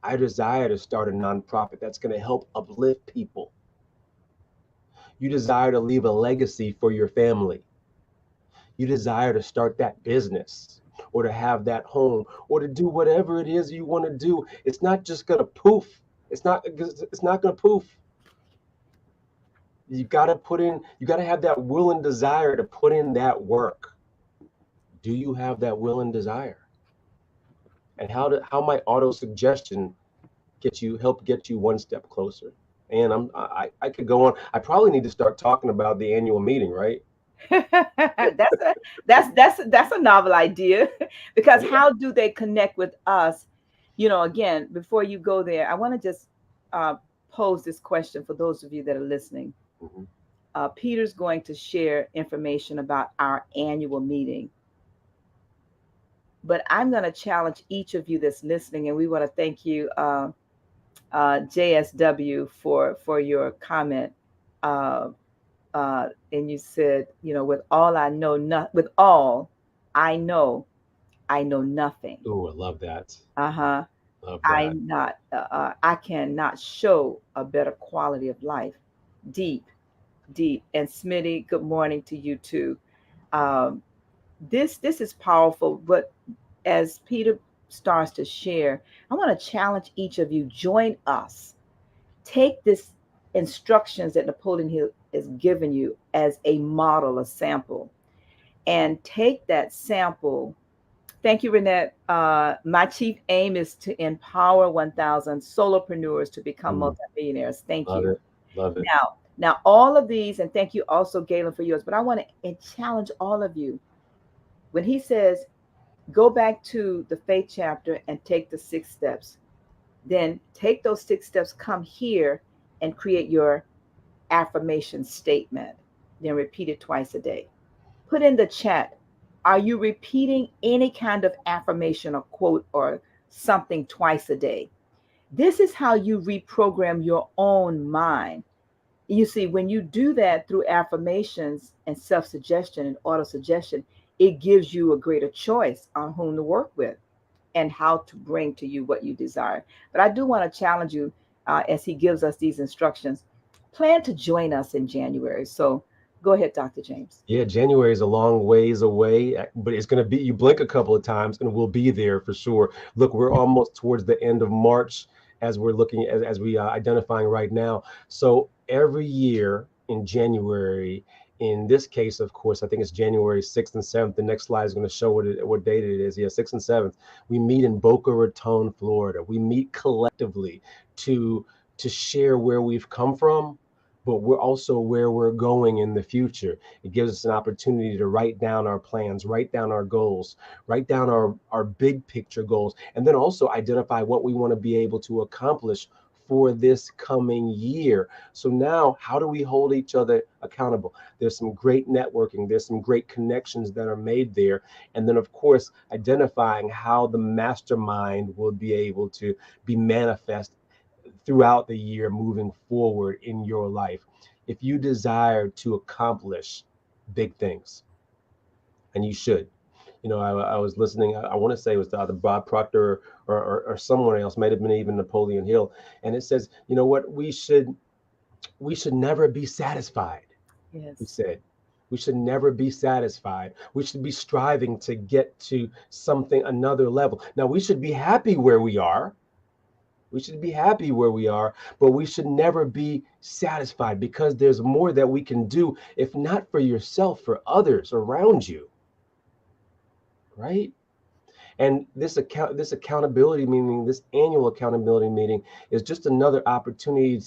I desire to start a nonprofit that's going to help uplift people. You desire to leave a legacy for your family. You desire to start that business, or to have that home, or to do whatever it is you want to do. It's not just going to poof. It's not going to poof. You got to have that will and desire to put in that work. Do you have that will and desire? And how might auto-suggestion help get you one step closer? And I could go on. I probably need to start talking about the annual meeting, right? That's a novel idea, because how do they connect with us? Again, before you go there, I want to just pose this question for those of you that are listening. Mm-hmm. Peter's going to share information about our annual meeting, but I'm going to challenge each of you that's listening, and we want to thank you, JSW, for your comment. And you said, with all I know, with all I know nothing. Oh, I love that. Uh-huh. Love that. I cannot show a better quality of life. Deep. And Smitty, good morning to you too. This is powerful, but as Peter starts to share, I want to challenge each of you, join us. Take this instructions that Napoleon Hill has given you as a model, a sample, and take that sample. Thank you, Renette. My chief aim is to empower 1,000 solopreneurs to become multimillionaires. Thank Love you. it. Love it. Now, all of these, and thank you also, Galen, for yours, but I want to challenge all of you. When he says, go back to the faith chapter and take the 6 steps, then take those 6 steps, come here and create your affirmation statement, then repeat it twice a day. Put in the chat, are you repeating any kind of affirmation or quote or something twice a day? This is how you reprogram your own mind. You see, when you do that through affirmations and self-suggestion and autosuggestion, it gives you a greater choice on whom to work with and how to bring to you what you desire. But I do want to challenge you as he gives us these instructions. Plan to join us in January. So go ahead, Dr. James. Yeah, January is a long ways away, but it's going to be, you blink a couple of times and we'll be there for sure. Look, we're almost towards the end of March as we're looking as we identifying right now. So every year in January, in this case, of course, I think it's January 6th and 7th. The next slide is going to show what date it is. Yeah, 6th and 7th. We meet in Boca Raton, Florida. We meet collectively to share where we've come from, but we're also where we're going in the future. It gives us an opportunity to write down our plans, write down our goals, write down our big picture goals, and then also identify what we want to be able to accomplish for this coming year. So now, how do we hold each other accountable? There's some great networking, there's some great connections that are made there. And then, of course, identifying how the mastermind will be able to be manifest throughout the year moving forward in your life. If you desire to accomplish big things, and you should, I was listening, I want to say it was either Bob Proctor or someone else, might have been even Napoleon Hill, and it says, you know what, we should never be satisfied. Yes. He said, we should never be satisfied. We should be striving to get to something, another level. Now, we should be happy where we are. We should be happy where we are, but we should never be satisfied, because there's more that we can do, if not for yourself, for others around you. Right? And this accountability meeting, this annual accountability meeting, is just another opportunity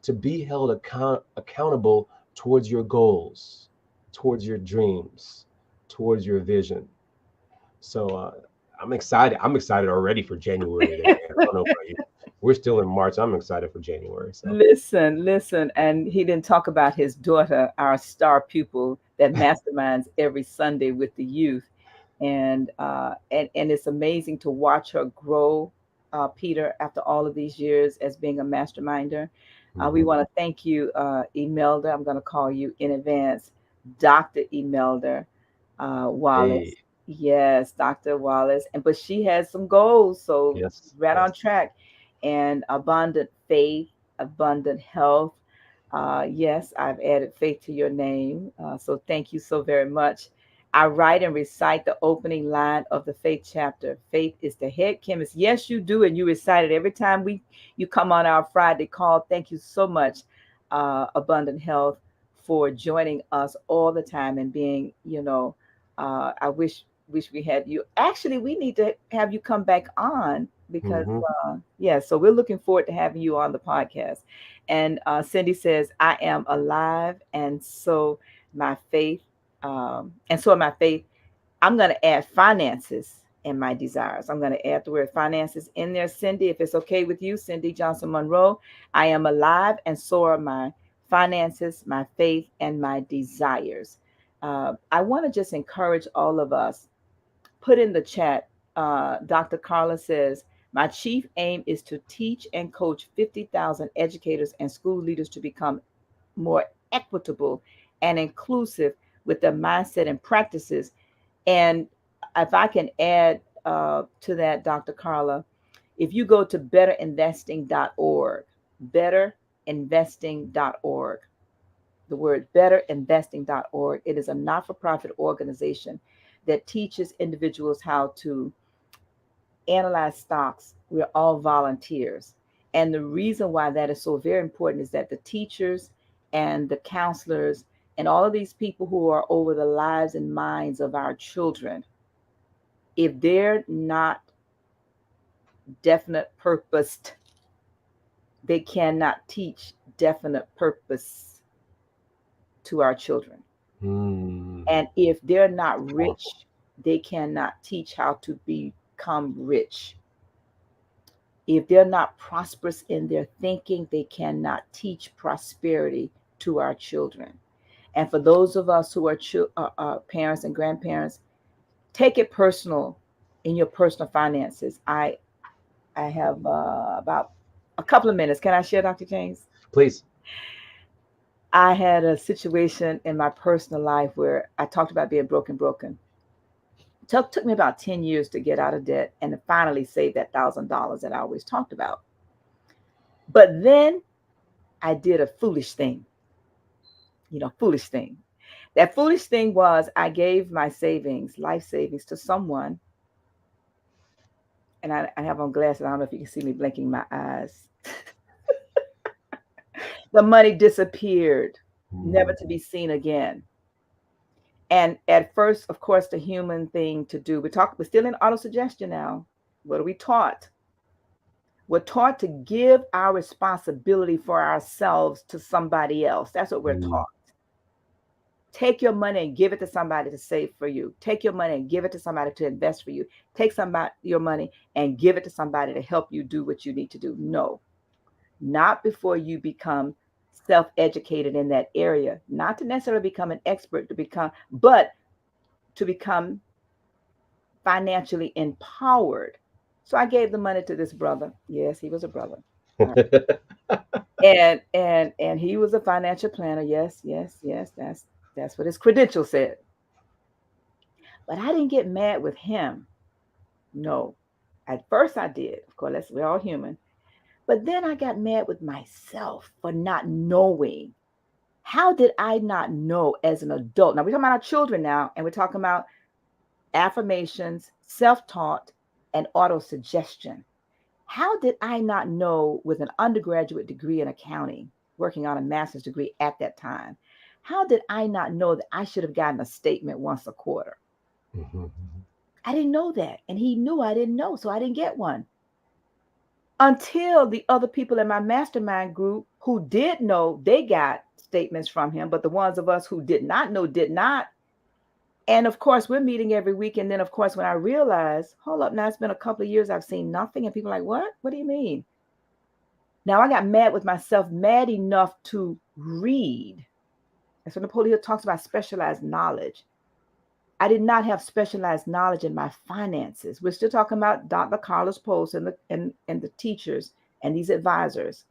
to be held accountable towards your goals, towards your dreams, towards your vision. So I'm excited. I'm excited already for January. I don't know about you. We're still in March. I'm excited for January. So. Listen. And he didn't talk about his daughter, our star pupil that masterminds every Sunday with the youth. And it's amazing to watch her grow, Peter, after all of these years as being a masterminder. We want to thank you, Imelda. I'm going to call you in advance, Dr. Imelda Wallace. Hey. Yes, Dr. Wallace. But she has some goals, so Yes, right on track. And abundant faith, abundant health. Yes, I've added faith to your name. So thank you so very much. I write and recite the opening line of the faith chapter. Faith is the head chemist. Yes, you do. And you recite it every time you come on our Friday call. Thank you so much, Abundant Health, for joining us all the time and being, I wish we had you. Actually, we need to have you come back on because, so we're looking forward to having you on the podcast. And Cindy says, I am alive. And so my faith, I'm going to add finances and my desires. I'm going to add the word finances in there, Cindy, if it's okay with you, Cindy Johnson Monroe. I am alive, and so are my finances, my faith, and my desires. I want to just encourage all of us. Put in the chat, Dr. Carla says, my chief aim is to teach and coach 50,000 educators and school leaders to become more equitable and inclusive with their mindset and practices. And if I can add to that, Dr. Carla, if you go to betterinvesting.org, betterinvesting.org, the word betterinvesting.org, it is a not-for-profit organization that teaches individuals how to analyze stocks, we're all volunteers. And the reason why that is so very important is that the teachers and the counselors and all of these people who are over the lives and minds of our children, if they're not definite purposed, they cannot teach definite purpose to our children. And if they're not rich, they cannot teach how to become rich. If they're not prosperous in their thinking, they cannot teach prosperity to our children. And for those of us who are parents and grandparents, take it personal in your personal finances. I have about a couple of minutes. Can I share, Dr. James? Please. I had a situation in my personal life where I talked about being broken. It took me about 10 years to get out of debt and to finally save that $1,000 that I always talked about. But then I did a foolish thing. Foolish thing. That foolish thing was I gave my savings, life savings, to someone. And I have on glasses. I don't know if you can see me blinking my eyes. The money disappeared, never to be seen again. And at first, of course, the human thing to do, we're still in autosuggestion now. What are we taught? We're taught to give our responsibility for ourselves to somebody else. That's what we're taught. Take your money and give it to somebody to save for you. Take your money and give it to somebody to invest for you. Take your money and give it to somebody to help you do what you need to do. No, not before you become self-educated in that area. Not to necessarily become an expert, but to become financially empowered. So I gave the money to this brother. Yes, he was a brother. And he was a financial planner. Yes. That's what his credentials said. But I didn't get mad with him. No. At first I did. Of course, we're all human. But then I got mad with myself for not knowing. How did I not know as an adult? Now we're talking about our children now, and we're talking about affirmations, self-taught, and autosuggestion. How did I not know with an undergraduate degree in accounting, working on a master's degree at that time? How did I not know that I should have gotten a statement once a quarter? I didn't know that. And he knew I didn't know, so I didn't get one. Until the other people in my mastermind group who did know, they got statements from him. But the ones of us who did not know, did not. And of course, we're meeting every week. And then, of course, when I realized, hold up, now it's been a couple of years, I've seen nothing. And people are like, what? What do you mean? Now I got mad with myself, mad enough to read. That's what Napoleon Hill talks about, specialized knowledge. I did not have specialized knowledge in my finances. We're still talking about Dr. Carlos Post and the teachers and these advisors.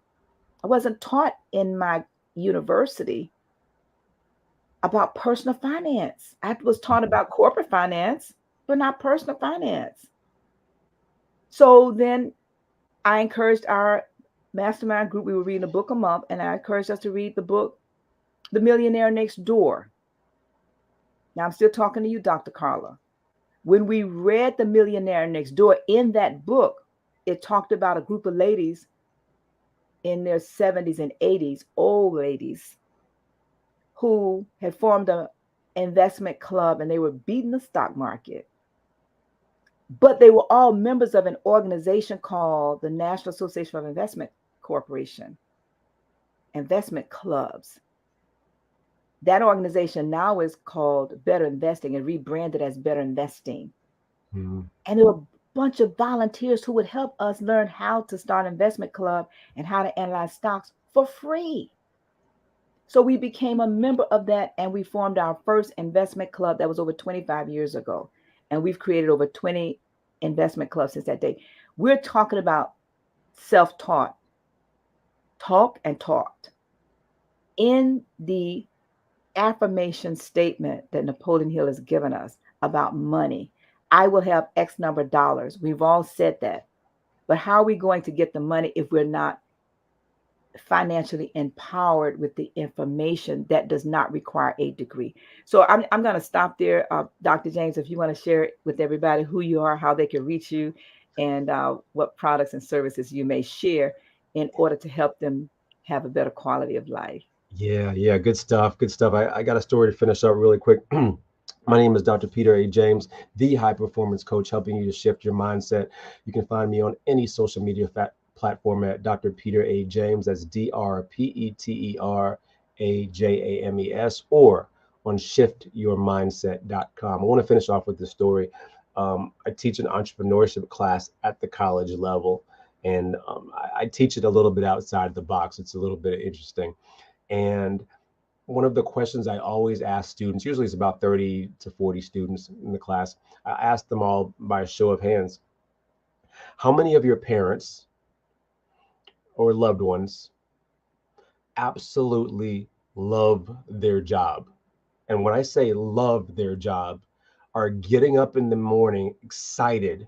I wasn't taught in my university about personal finance. I was taught about corporate finance, but not personal finance. So then I encouraged our mastermind group. We were reading a book a month, and I encouraged us to read the book, The Millionaire Next Door. Now, I'm still talking to you, Dr. Carla. When we read The Millionaire Next Door, in that book, it talked about a group of ladies in their 70s and 80s, old ladies, who had formed an investment club, and they were beating the stock market. But they were all members of an organization called the National Association of Investment Corporation, investment clubs. That organization now is called Better Investing and rebranded as Better Investing. And there were a bunch of volunteers who would help us learn how to start an investment club and how to analyze stocks for free. So we became a member of that, and we formed our first investment club. That was over 25 years ago. And we've created over 20 investment clubs since that day. We're talking about self-taught, talk and taught. In the affirmation statement that Napoleon Hill has given us about money, I will have X number of dollars. We've all said that. But how are we going to get the money if we're not financially empowered with the information that does not require a degree? So I'm going to stop there. Dr. James, if you want to share with everybody who you are, how they can reach you, and what products and services you may share in order to help them have a better quality of life. Yeah, good stuff. Good stuff. I got a story to finish up really quick. My name is Dr. Peter A. James, the high performance coach, helping you to shift your mindset. You can find me on any social media platform at Dr. Peter A. James. That's DrPeterAjames, or on shiftyourmindset.com. I want to finish off with this story. I teach an entrepreneurship class at the college level, and I teach it a little bit outside the box. It's a little bit interesting. And one of the questions I always ask students, usually it's about 30 to 40 students in the class, I ask them all by a show of hands, how many of your parents or loved ones absolutely love their job? And when I say love their job, are getting up in the morning excited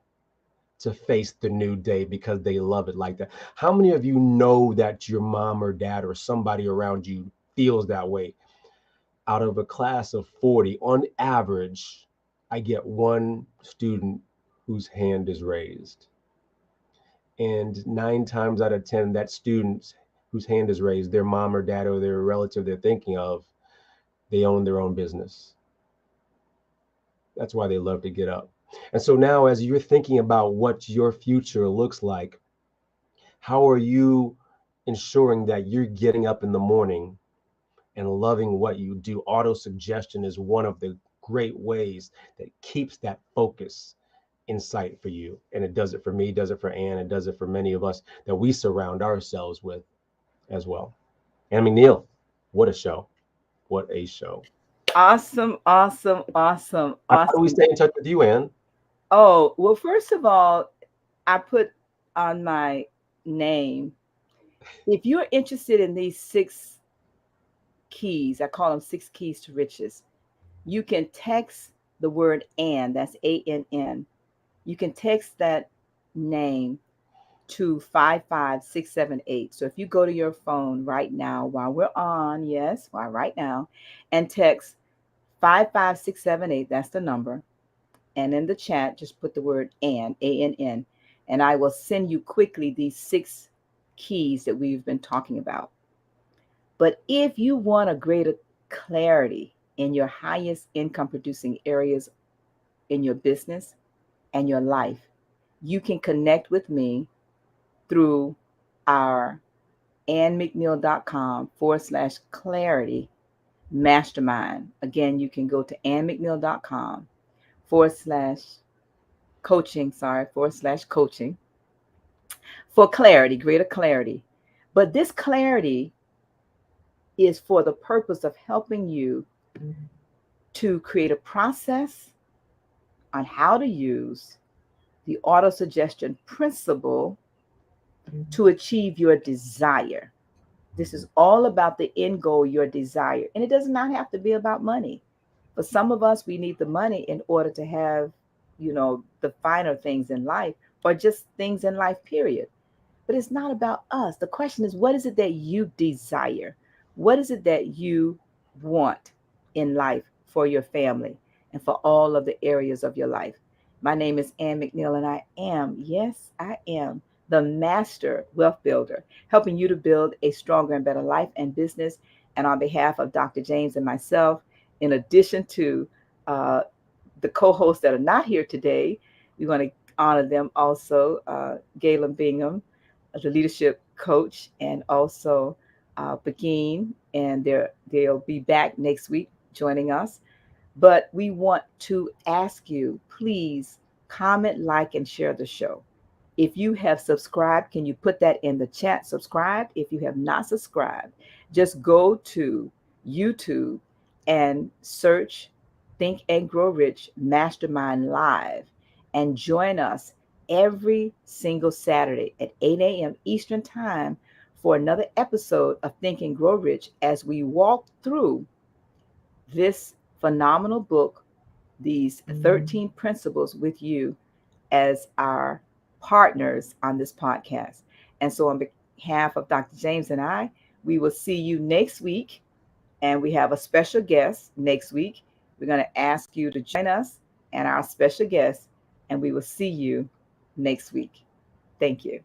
to face the new day because they love it like that? How many of you know that your mom or dad or somebody around you feels that way? Out of a class of 40, on average, I get one student whose hand is raised. And 9 times out of 10, that student whose hand is raised, their mom or dad or their relative they're thinking of, they own their own business. That's why they love to get up. And so now, as you're thinking about what your future looks like, how are you ensuring that you're getting up in the morning and loving what you do? Autosuggestion is one of the great ways that keeps that focus in sight for you. And it does it for me, does it for Ann, it does it for many of us that we surround ourselves with as well. Ann McNeil, what a show. What a show. Awesome. How do we stay in touch with you, Ann? Oh, well, first of all, I put on my name, if you're interested in these 6 keys, I call them 6 keys to riches, you can text the word "and," that's ANN. You can text that name to 55678. So if you go to your phone right now while we're on, yes, while right now, and text 55678, that's the number. And in the chat, just put the word ANN, and I will send you quickly these 6 keys that we've been talking about. But if you want a greater clarity in your highest income producing areas in your business and your life, you can connect with me through our annmcneil.com/clarity mastermind. Again, you can go to annmcneil.com/coaching for clarity, greater clarity. But this clarity is for the purpose of helping you to create a process on how to use the autosuggestion principle to achieve your desire. This is all about the end goal, your desire. And it does not have to be about money. For some of us, we need the money in order to have, the finer things in life, or just things in life, period. But it's not about us. The question is, what is it that you desire? What is it that you want in life for your family and for all of the areas of your life? My name is Ann McNeil, and I am, yes, I am the Master Wealth Builder, helping you to build a stronger and better life and business. And on behalf of Dr. James and myself, in addition to the co-hosts that are not here today, we want to honor them also, Galen Bingham, the leadership coach, and also Pegine, and they'll be back next week joining us. But we want to ask you, please comment, like, and share the show. If you have subscribed, can you put that in the chat? Subscribe. If you have not subscribed, just go to YouTube and search Think and Grow Rich Mastermind Live and join us every single Saturday at 8 a.m. Eastern Time for another episode of Think and Grow Rich as we walk through this phenomenal book, these 13 principles, with you as our partners on this podcast. And so on behalf of Dr. James and I, we will see you next week. And we have a special guest next week. We're going to ask you to join us and our special guest, and we will see you next week. Thank you.